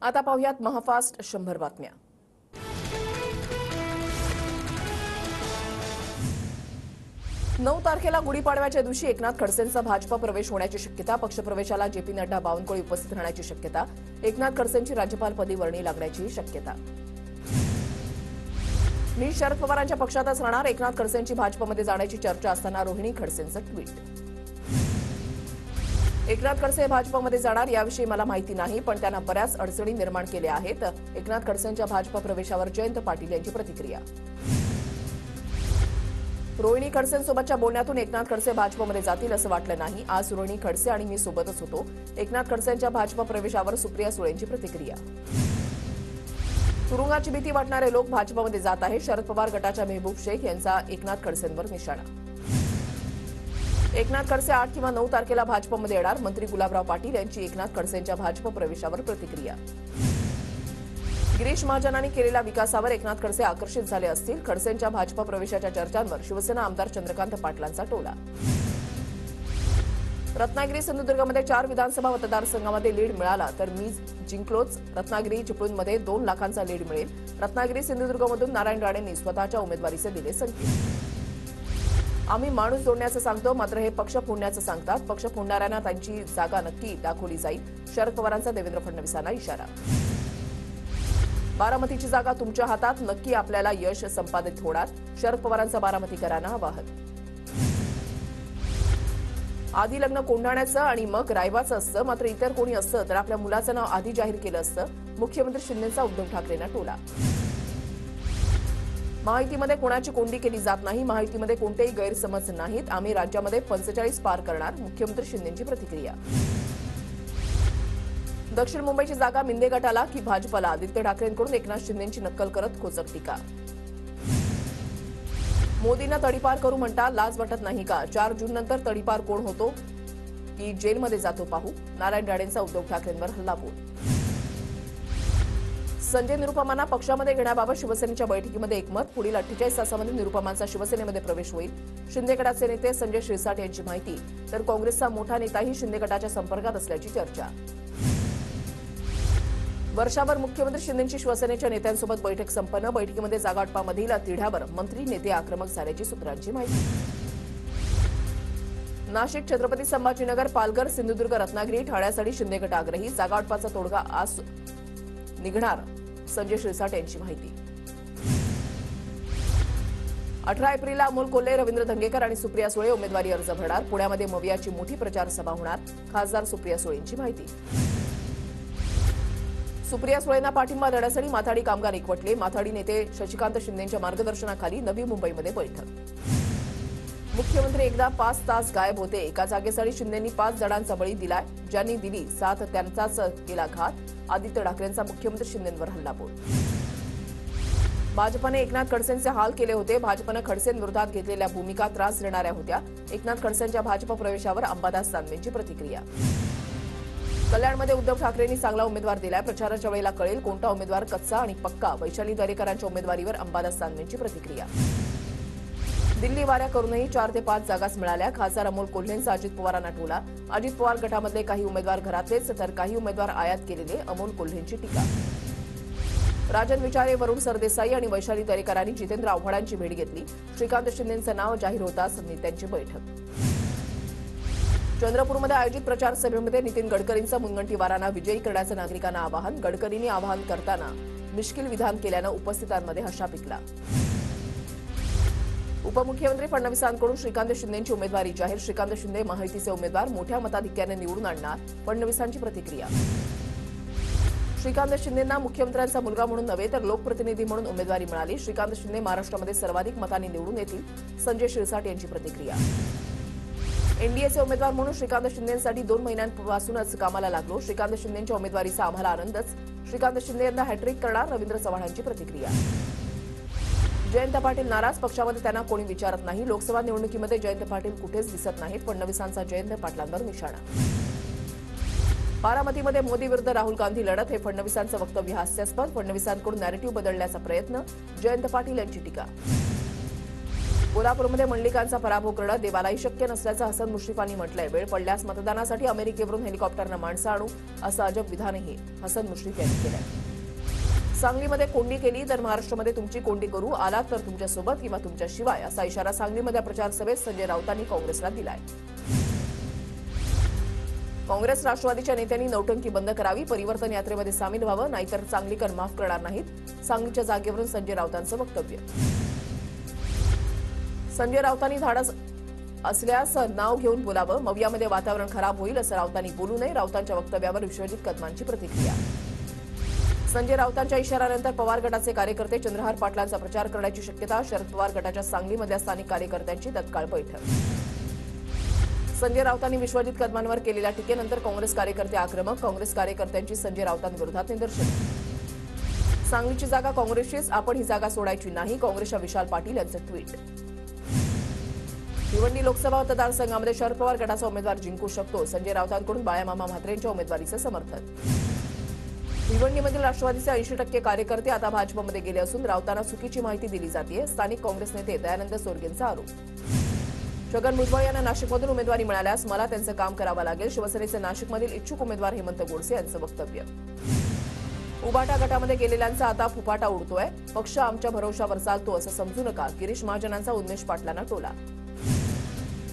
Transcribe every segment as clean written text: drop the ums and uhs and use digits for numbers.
आता पाहूयात महाफास्ट 100 बातम्या। नऊ तारखेला गुढीपाडव्याच्या दिवशी एकनाथ खडसेंचा भाजपा प्रवेश होण्याची शक्यता। पक्षप्रवेशाला जेपी नड्डा बावनकुळे उपस्थित राहण्याची शक्यता। एकनाथ खडसेंची राज्यपालपदी वर्णी लागण्याची शक्यता। मी शरद पवारांच्या पक्षातच राहणार, एकनाथ खडसेंची भाजपमध्ये जाण्याची चर्चा असताना रोहिणी खडसेंचं ट्विट। एकनाथ खडसे भाजपमध्ये जाणार याविषयी मला माहिती नाही, पण त्यांना बऱ्याच अडचणी निर्माण केल्या आहेत। एकनाथ खडसेंच्या भाजप प्रवेशावर जयंत पाटील यांची प्रतिक्रिया। रोहिणी खडसेंसोबतच्या बोलण्यातून एकनाथ खडसे भाजपमध्ये जातील असं वाटलं नाही। आज रोहिणी खडसे आणि मी सोबतच होतो। एकनाथ खडसेंच्या भाजप प्रवेशावर सुप्रिया सुळेंची प्रतिक्रिया। तुरुंगाची भीती वाटणारे लोक भाजपमध्ये जात आहेत। शरद पवार गटाच्या मेहबूब शेख यांचा एकनाथ खडसेंवर निशाणा। एकनाथ खडसे 8 किंवा 9 तारखेला भाजपमध्ये येणार। मंत्री गुलाबराव पाटील यांची एकनाथ खडसेंच्या भाजप प्रवेशावर प्रतिक्रिया। गिरीश महाजनांनी केलेल्या विकासावर एकनाथ खडसे आकर्षित झाले असतील। खडसेंच्या भाजप प्रवेशाच्या चर्चांवर शिवसेना आमदार चंद्रकांत पाटलांचा टोला। रत्नागिरी सिंधुदुर्गमध्ये 4 विधानसभा मतदारसंघामध्ये लीड मिळाला तर मी जिंकलोच। रत्नागिरी चिपळूणमध्ये 2 लाखांचा लीड मिळेल। रत्नागिरी सिंधुदुर्गमधून नारायण राणेंनी स्वतःच्या उमेदवारीचे दिले संकेत। आम्ही माणूस जोडण्याचं सांगतो, मात्र हे पक्ष फोडण्याचं सांगतात। पक्ष फोडणाऱ्यांना त्यांची जागा नक्की दाखवली जाईल। शरद पवारांचा देवेंद्र फडणवीसांना इशारा। बारामतीची जागा तुमच्या हातात, नक्की आपल्याला यश संपादित होणार। शरद पवारांचं बारामतीकरांना आवाहन। आधी लग्न कोंढाण्याचं आणि मग रायबाचं असतं, मात्र इतर कोणी असतं तर आपल्या मुलाचं नाव आधी जाहीर केलं असतं। मुख्यमंत्री शिंदेंचा उद्धव ठाकरेंना टोला। माहितीमध्ये कोणाची कोंडी केली जात नाही, माहितीमध्ये कोणतेही गैरसमज नाहीत। आम्ही राज्यामध्ये 45 पार करणार। मुख्यमंत्री शिंदेंची प्रतिक्रिया। दक्षिण मुंबईची जागा मिंदे गटाला की भाजपला? आदित्य ठाकरेंकडून एकनाथ शिंदेंची नक्कल करत खोचक टीका। मोदींना तडीपार करू म्हणता, लाज वाटत नाही का? 4 जून नंतर तडीपार कोण होतो की जेलमध्ये जातो पाहू। नारायण राणेंचा उद्धव ठाकरेंवर हल्लाबोल। संजय निरुपमांना पक्षामध्ये घेण्याबाबत शिवसेनेच्या बैठकीमध्ये एकमत। पुढील 48 तासामध्ये निरुपमांचा शिवसेनेमध्ये प्रवेश होईल। शिंदे गटाचे नेते संजय शिरसाट यांची माहिती, तर काँग्रेसचा मोठा नेताही शिंदे गटाच्या संपर्कात असल्याची चर्चा। वर्षाभर मुख्यमंत्री शिंदेंची शिवसेनेच्या नेत्यांसोबत बैठक संपन्न। बैठकीमध्ये जागावाटपामधील तिढ्यावर मंत्री नेते आक्रमक झाल्याची सूत्रांची माहिती। नाशिक, छत्रपती संभाजीनगर, पालघर, सिंधुदुर्ग, रत्नागिरी, ठाण्यासाठी शिंदे गट आग्रही। जागावाटपाचा तोडगा आज निघणार, संजय शिरसाट यांची माहिती। 18 एप्रिलला अमोल कोल्हे, रवींद्र धंगेकर आणि सुप्रिया सुळे उमेदवारी अर्ज भरणार। पुण्यामध्ये मवियाची मोठी प्रचार सभा होणार। खासदार सुप्रिया सुळेंची माहिती। सुप्रिया सुळेंना पाठिंबा देण्यासाठी माथाडी कामगार एकवटले। माथाडी नेते शशिकांत शिंदेंच्या मार्गदर्शनाखाली नवी मुंबईमध्ये बैठक। मुख्यमंत्री एकदा 5 तास गायब होते। एका जागेसाठी शिंदेंनी 5 जणांचा बळी दिलाय। ज्यांनी दिली साथ त्यांचाच केला घात। आदित्य ठाकरेंचा मुख्यमंत्री शिंदेंवर हल्लाबोल। भाजपने एकनाथ खडसेंचे हाल केले होते। भाजपनं खडसेंविरोधात घेतलेल्या भूमिका त्रास देणाऱ्या होत्या। एकनाथ खडसेंच्या भाजप प्रवेशावर अंबादास दानवेंची प्रतिक्रिया। कल्याणमध्ये उद्धव ठाकरेंनी चांगला उमेदवार दिलाय। प्रचाराच्या वेळेला कळेल कोणता उमेदवार कच्चा आणि पक्का। वैशाली दरेकरांच्या उमेदवारीवर अंबादास दानवेंची प्रतिक्रिया। दिल्ली वाऱ्या करूनही 4 ते 5 जागाच मिळाल्या। खासदार अमोल कोल्हेंचा अजित पवारांना टोला। अजित पवार गटामधले काही उमेदवार घरातलेच तर काही उमेदवार आयात केलेले, अमोल कोल्हेंची टीका। राजन विचारे, वरुण सरदेसाई आणि वैशाली दरेकरांनी जितेंद्र आव्हाडांची भेट घेतली। श्रीकांत शिंदेंचं नाव जाहीर होताच नेत्यांची बैठक। चंद्रपूरमध्ये आयोजित प्रचार सभेमध्ये नितीन गडकरींचं मुनगंटीवारांना विजयी करण्याचं नागरिकांना आवाहन। गडकरींनी आवाहन करताना मिश्किल विधान केल्यानं उपस्थितांमध्ये हर्षा पिकला। उपमुख्यमंत्री फडणवीसांकडून श्रीकांत शिंदेंची उमेदवारी जाहीर। श्रीकांत शिंदे महायुतीचे उमेदवार मोठ्या मताधिक्याने निवडून आणणार, फडणवीसांची प्रतिक्रिया। श्रीकांत शिंदेंना मुख्यमंत्र्यांचा मुलगा म्हणून नव्हे तर लोकप्रतिनिधी म्हणून उमेदवारी मिळाली। श्रीकांत शिंदे महाराष्ट्रामध्ये सर्वाधिक मतांनी निवडून येतील, संजय शिरसाट यांची प्रतिक्रिया। एनडीएचे उमेदवार म्हणून श्रीकांत शिंदेंसाठी 2 महिन्यांपासूनच कामाला लागलो। श्रीकांत शिंदेंच्या उमेदवारीचा आम्हाला आनंदच। श्रीकांत शिंदे यांना हॅट्रिक करणार, रवींद्र चव्हाणांची प्रतिक्रिया। जयंत पाटील नाराज, पक्षामध्ये त्यांना कोणी विचारत नाही। लोकसभा निवडणुकीमध्ये जयंत पाटील कुठेच दिसत नाहीत। फडणवीसांचा जयंत पाटलांवर निशाणा। बारामतीमध्ये मोदी विरुद्ध राहुल गांधी लढत, हे फडणवीसांचं वक्तव्य हास्यास्पद। फडणवीसांकडून नॅरेटिव्ह बदलण्याचा प्रयत्न, जयंत पाटील यांची टीका। कोल्हापूरमध्ये मंडलिकांचा पराभव करणं देवालाही शक्य नसल्याचं हसन मुश्रीफांनी म्हटलंय. वेळ पडल्यास मतदानासाठी अमेरिकेवरून हेलिकॉप्टरनं माणसं आणू असं अजब विधानही हसन मुश्रीफ यांनी केलंय. सांगलीमध्ये कोंडी केली तर महाराष्ट्रामध्ये तुमची कोंडी करू, आलात तर तुमच्यासोबत किंवा तुमच्याशिवाय असा इशारा सांगलीमध्ये प्रचार सभेत संजय राऊतांनी काँग्रेसला दिलाय. काँग्रेस राष्ट्रवादीच्या नेत्यांनी नौटंकी बंद करावी, परिवर्तन यात्रेमध्ये सामील व्हावं, नाहीतर सांगलीकर माफ करणार नाहीत. सांगलीच्या जागेवरून संजय राऊतांचं वक्तव्य. संजय राऊतांनी धाडस असल्यास नाव घेऊन बोलावं, मवियामध्ये वातावरण खराब होईल असं राऊतांनी बोलू नये. राऊतांच्या वक्तव्यावर विश्वजित कदमांची प्रतिक्रिया. संजय राऊतांच्या इशाऱ्यानंतर पवार गटाचे कार्यकर्ते चंद्रहार पाटलांचा प्रचार करण्याची शक्यता. शरद पवार गटाच्या सांगलीमधल्या स्थानिक कार्यकर्त्यांची तत्काळ बैठक. संजय राऊतांनी विश्वजित कदमांवर केलेल्या टीकेनंतर काँग्रेस कार्यकर्ते आक्रमक. काँग्रेस कार्यकर्त्यांची संजय राऊतांविरोधात निदर्शनं. सांगलीची जागा काँग्रेसचीच, आपण ही जागा सोडायची नाही. काँग्रेसच्या विशाल पाटील यांचं ट्विट. भिवंडी लोकसभा मतदारसंघामध्ये शरद पवार गटाचा उमेदवार जिंकू शकतो. संजय राऊतांकडून बाळामामा म्हात्रेंच्या उमेदवारीचं समर्थन. भिवंडीमधील राष्ट्रवादीचे 80% कार्यकर्ते आता भाजपमध्ये गेले असून राऊतांना चुकीची माहिती दिली जाते. स्थानिक काँग्रेस नेते दयानंद सोरगेंचा आरोप. छगन भुजबळ यांना नाशिकमधून उमेदवारी मिळाल्यास मला त्यांचं काम करावं लागेल. शिवसेनेचे नाशिकमधील इच्छुक उमेदवार हेमंत गोडसे यांचं वक्तव्य. उबाटा गटामध्ये गेलेल्यांचा आता फुफाटा उडतोय. पक्ष आमच्या भरोशावर चालतो असं समजू नका. गिरीश महाजनांचा उन्मेष पाटलांना टोला.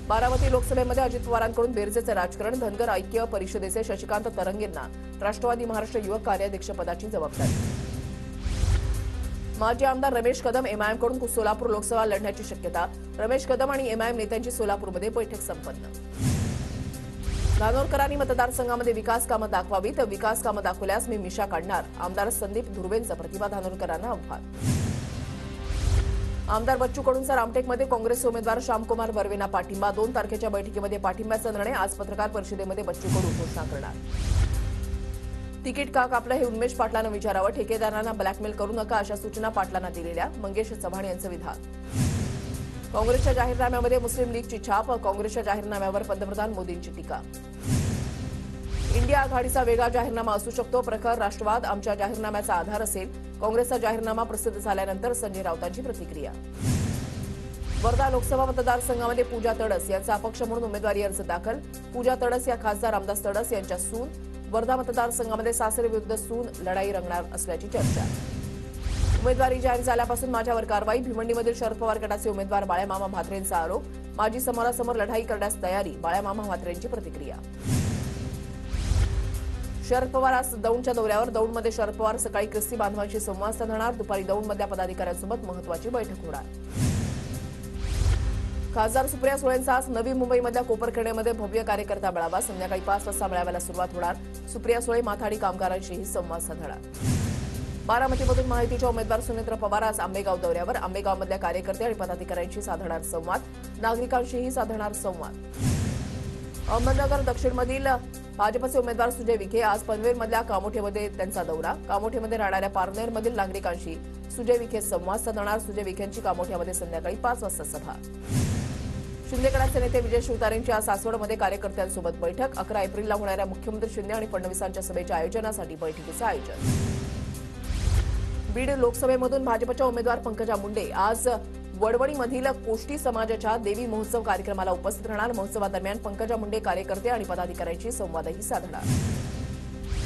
बारामती लोकसभेमध्ये अजित पवारांकडून बेरजेचं राजकारण. धनगर ऐक्य परिषदेचे शशिकांत तरंगेंना राष्ट्रवादी महाराष्ट्र युवक कार्याध्यक्षपदाची जबाबदारी. माजी आमदार रमेश कदम एमआयएमकडून सोलापूर लोकसभा लढण्याची शक्यता. रमेश कदम आणि एमआयएम नेत्यांची सोलापूरमध्ये बैठक संपन्न. धानोरकरांनी मतदारसंघामध्ये विकास कामं दाखवावी, तर विकास कामं दाखवल्यास मी मिशा काढणार. आमदार संदीप धुर्वेंचं प्रतिभा धानोरकरांना आव्हान. आमदार बच्चू कडूंचा रामटेकमध्ये काँग्रेसचे उमेदवार श्यामकुमार बर्वेंना पाठिंबा. 2 तारखेच्या बैठकीमध्ये पाठिंब्याचा निर्णय. आज पत्रकार परिषदेमध्ये बच्चू कडू घोषणा करणार. तिकीट का कापलं हे उन्मेष पाटलांना विचारावं. ठेकेदारांना ब्लॅकमेल करू नका अशा सूचना पाटलांना दिलेल्या. मंगेश चव्हाण यांचं विधान. काँग्रेसच्या जाहीरनाम्यामध्ये मुस्लिम लीगची छाप. काँग्रेसच्या जाहीरनाम्यावर पंतप्रधान मोदींची टीका. इंडिया आघाडीचा वेगळा जाहीरनामा असू शकतो. प्रखर राष्ट्रवाद आमच्या जाहीरनाम्याचा आधार असेल. काँग्रेसचा जाहीरनामा प्रसिद्ध झाल्यानंतर संजय राऊतांची प्रतिक्रिया. वर्धा लोकसभा मतदारसंघामध्ये पूजा तडस यांचा अपक्ष म्हणून उमेदवारी अर्ज दाखल. पूजा तडस या खासदार रामदास तडस यांच्या सून. वर्धा मतदारसंघामध्ये सासरे विरुद्ध सून लढाई रंगणार असल्याची चर्चा. उमेदवारी जाहीर झाल्यापासून माझ्यावर कारवाई. भिवंडीमधील शरद पवार गटाचे उमेदवार बाळामामा म्हात्रेंचा आरोप. माझी समोरासमोर लढाई करण्यास तयारी. बाळामामा म्हात्रेंची प्रतिक्रिया. शरद पवार आज दौंडच्या दौऱ्यावर. दौंडमध्ये शरद पवार सकाळी ख्रिस्ती बांधवांशी संवाद साधणार. दुपारी दौंडमधल्या पदाधिकाऱ्यांसोबत महत्वाची बैठक होणार. खासदार सुप्रिया सुळेंचा आज नवी मुंबईमधल्या कोपरखेड्यामध्ये भव्य कार्यकर्ता मेळावा. संध्याकाळी 5 वाजता मेळाव्याला सुरुवात होणार. सुप्रिया सुळे माथाडी कामगारांशीही संवाद साधणार. बारामतीमधून महायुतीच्या उमेदवार सुनेत्र पवार आज आंबेगाव दौऱ्यावर. आंबेगावमधल्या कार्यकर्ते आणि पदाधिकाऱ्यांशी साधणार संवाद. नागरिकांशीही साधणार संवाद. अहमदनगर दक्षिणमधील भाजपचे उमेदवार सुजय विखे आज पनवेलमधल्या कामोठेमध्ये त्यांचा दौरा. कामोठेमध्ये राहणाऱ्या पारनेरमधील नागरिकांशी सुजय विखे संवाद साधणार. सुजय विखेंची कामोठ्यामध्ये संध्याकाळी 5 वाजता सभा. शिंदे गटाचे नेते विजय शिवतारेंची आज सासवडमध्ये कार्यकर्त्यांसोबत बैठक. 11 एप्रिलला होणाऱ्या मुख्यमंत्री शिंदे आणि फडणवीसांच्या सभेच्या आयोजनासाठी बैठकीचं आयोजन. बीड लोकसभेमधून भाजपच्या उमेदवार पंकजा मुंडे आज वडवणीमधील कोष्टी समाजाच्या देवी महोत्सव कार्यक्रमाला उपस्थित राहणार. महोत्सवादरम्यान पंकजा मुंडे कार्यकर्ते आणि पदाधिकाऱ्यांशी संवादही साधणार.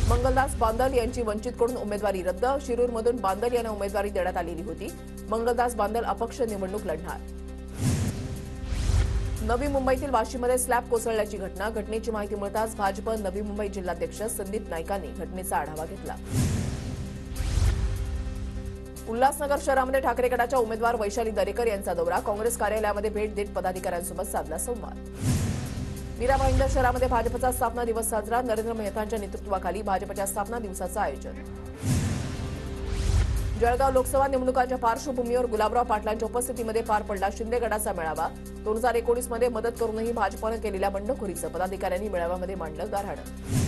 मंगलदास बांदल यांची वंचितकडून उमेदवारी रद्द. शिरूरमधून बांदल यांना उमेदवारी देण्यात आलेली होती. मंगलदास बांदल अपक्ष निवडणूक लढणार. नवी मुंबईतील वाशीमध्ये स्लॅब कोसळल्याची घटना. घटनेची माहिती मिळताच भाजप नवी मुंबई जिल्हाध्यक्ष संदीप नाईकांनी घटनेचा आढावा घेतला. उल्हासनगर शहरामध्ये ठाकरे गटाच्या उमेदवार वैशाली दरेकर यांचा दौरा. काँग्रेस कार्यालयामध्ये भेट देत पदाधिकाऱ्यांसोबत साधला संवाद. मीरा भाईंदर शहरामध्ये भाजपचा स्थापना दिवस साजरा. नरेंद्र मेहतांच्या नेतृत्वाखाली भाजपच्या स्थापना दिवसाचं आयोजन. जळगाव लोकसभा निवडणुकांच्या पार्श्वभूमीवर गुलाबराव पाटलांच्या उपस्थितीमध्ये पार पडला शिंदे गटाचा मेळावा. 2019 मध्ये मदत करूनही भाजपनं केलेल्या बंडखोरीचं पदाधिकाऱ्यांनी मेळाव्यामध्ये मांडलं गाऱ्हाणं.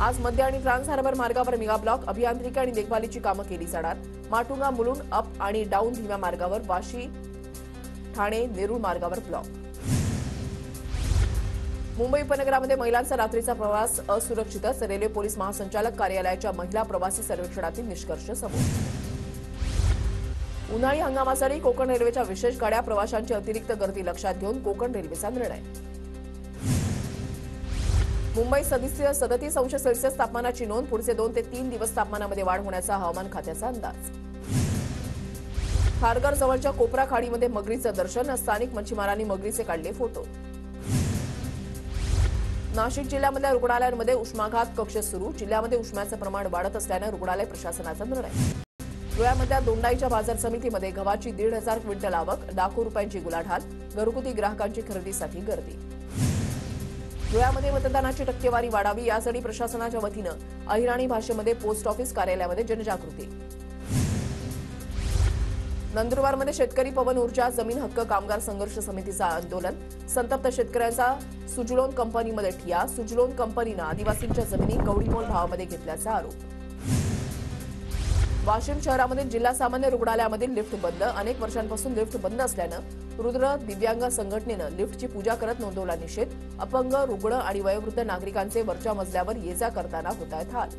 आज मध्य आणि ट्रान्स हार्बर मार्गावर मेगा ब्लॉक. अभियांत्रिकी आणि देखभालीची कामं केली जाणार. माटुंगा मुलुंड अप आणि डाऊन धीम्या मार्गावर. वाशी ठाणे नेरूळ मार्गावर ब्लॉक. मुंबई उपनगरामध्ये महिलांचा रात्रीचा प्रवास असुरक्षितच. रेल्वे पोलीस महासंचालक कार्यालयाच्या महिला प्रवासी सर्वेक्षणातील निष्कर्ष समोर. उन्हाळी हंगामासाठी कोकण रेल्वेच्या विशेष गाड्या प्रवाशांची अतिरिक्त गर्दी लक्षात घेऊन कोकण रेल्वेचा निर्णय. मुंबईत 37°C तापमानाची नोंद. पुढचे 2 ते 3 दिवस तापमानामध्ये वाढ होण्याचा हवामान खात्याचा अंदाज. खारघर जवळच्या कोपरा खाडीमध्ये मगरीचं दर्शन. स्थानिक मच्छीमारांनी मगरीचे काढले फोटो. नाशिक जिल्ह्यामधल्या रुग्णालयांमध्ये उष्माघात कक्ष सुरू. जिल्ह्यामध्ये उष्म्याचं प्रमाण वाढत असल्यानं रुग्णालय प्रशासनाचा निर्णय. धुळ्यामधल्या दोंडाईच्या बाजार समितीमध्ये गव्हाची 1,500 क्विंटल आवक. लाखो रुपयांची गुलाढाल. घरगुती ग्राहकांची खरेदीसाठी गर्दी. धुळ्यामध्ये मतदानाची टक्केवारी वाढावी यासाठी प्रशासनाच्या वतीनं अहिराणी भाषेमध्ये पोस्ट ऑफिस कार्यालयामध्ये जनजागृती. नंदुरबारमध्ये शेतकरी पवन ऊर्जा जमीन हक्क कामगार संघर्ष समितीचं आंदोलन. संतप्त शेतकऱ्यांचा सुजलोन कंपनीमध्ये ठिय्या. सुजलोन कंपनीनं आदिवासींच्या जमिनी कवडीमोल भावामध्ये घेतल्याचा आरोप. वाशिम शहरामध्ये जिल्हा सामान्य रुग्णालयामधील लिफ्ट बंद. अनेक वर्षांपासून लिफ्ट बंद असल्यानं रुद्र दिव्यांग संघटनेनं लिफ्टची पूजा करत नोंदवला निषेध. अपंग, रुग्ण आणि वयोवृद्ध नागरिकांचे वरच्या मजल्यावर ये जा करताना होतायत हाल.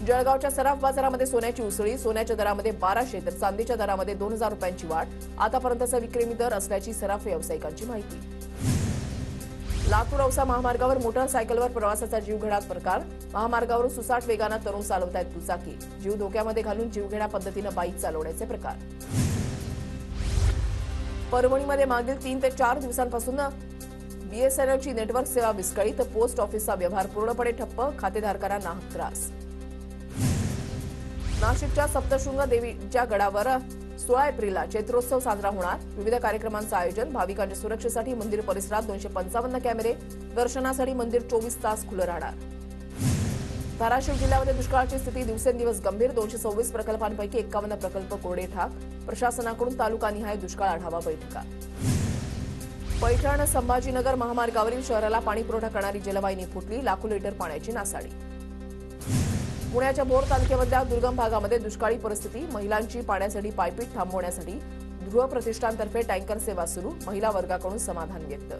जळगावच्या सराफ बाजारामध्ये सोन्याची उसळी. सोन्याच्या दरामध्ये 1200 तर चांदीच्या दरामध्ये 2000 रुपयांची वाढ. आतापर्यंतचा विक्रमी दर असल्याची सराफ व्यावसायिकांची माहिती. लातूर औसा महामार्गावर मोटरसायकलवर प्रवासाचा जीवघेण्यात प्रकार. महामार्गावर सुसाट वेगानं तरुण चालवतायत दुचाकी. जीव धोक्यामध्ये घालून जीवघेण्या पद्धतीनं बाईक चालवण्याचे प्रकार. परभणीमध्ये मागील 3 ते 4 दिवसांपासून बीएसएनएलची नेटवर्क सेवा विस्कळीत. पोस्ट ऑफिसचा व्यवहार पूर्णपणे ठप्प. खातेधारकांना नाहक त्रास. नाशिकच्या सप्तशृंग देवीच्या गडावर 16 एप्रिलला चैत्रोत्सव साजरा होणार. विविध कार्यक्रमांचं आयोजन. भाविकांच्या सुरक्षेसाठी मंदिर परिसरात 255 कॅमेरे. दर्शनासाठी मंदिर 24 तास खुलं राहणार. धाराशिव जिल्ह्यामध्ये दुष्काळाची स्थिती दिवसेंदिवस गंभीर. 226 प्रकल्पांपैकी 51 प्रकल्प कोरडे ठाक. प्रशासनाकडून तालुकानिहाय दुष्काळ आढावा बैठका. पैठण संभाजीनगर महामार्गावरील शहराला पाणी पुरवठा करणारी जलवाहिनी फुटली. लाखो लिटर पाण्याची नासाडी. पुण्याच्या भोर तालुक्यामधल्या दुर्गम भागामध्ये दुष्काळी परिस्थिती. महिलांची पाण्यासाठी पायपीट थांबवण्यासाठी ध्रुव प्रतिष्ठानतर्फे टँकर सेवा सुरू. महिला वर्गाकडून समाधान व्यक्त.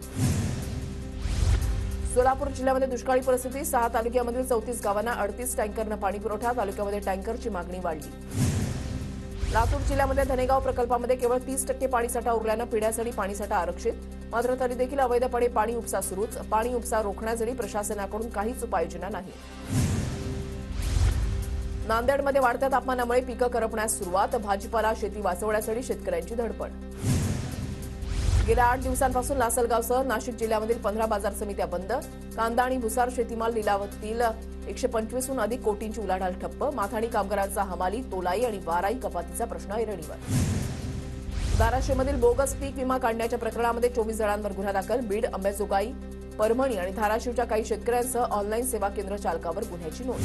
सोलापूर जिल्ह्यामध्ये दुष्काळी परिस्थिती. 6 तालुक्यामधील 34 गावांना 38 टँकरनं पाणी पुरवठा. तालुक्यामध्ये टँकरची मागणी वाढली. लातूर जिल्ह्यामध्ये धनेगाव प्रकल्पामध्ये केवळ 30% पाणीसाठा उरल्यानं पिण्यासाठी पाणीसाठा आरक्षित. मात्र तरी देखील अवैधपणे पाणी उपसा सुरूच. पाणी उपसा रोखण्यासाठी प्रशासनाकडून काहीच उपाययोजना नाही. नांदेडमध्ये वाढत्या तापमानामुळे पिकं करपण्यास सुरुवात. भाजीपाला शेती वाचवण्यासाठी शेतकऱ्यांची धडपड. गेल्या 8 दिवसांपासून लासलगावसह नाशिक जिल्ह्यामधील 15 बाजार समित्या बंद. कांदा आणि भुसार शेतीमाल लिलावातील 125हून अधिक कोटींची उलाढाल ठप्प. माथाडी कामगारांचा हमाली, तोलाई आणि वाराई कपातीचा प्रश्न ऐरणीवर. धाराशिवमधील बोगस पीक विमा काढण्याच्या प्रकरणामध्ये 24 जणांवर गुन्हा दाखल. बीड, अंबेजोगाई, परभणी आणि धाराशिवच्या काही शेतकऱ्यांसह ऑनलाईन सेवा केंद्र चालकावर गुन्ह्याची नोंद.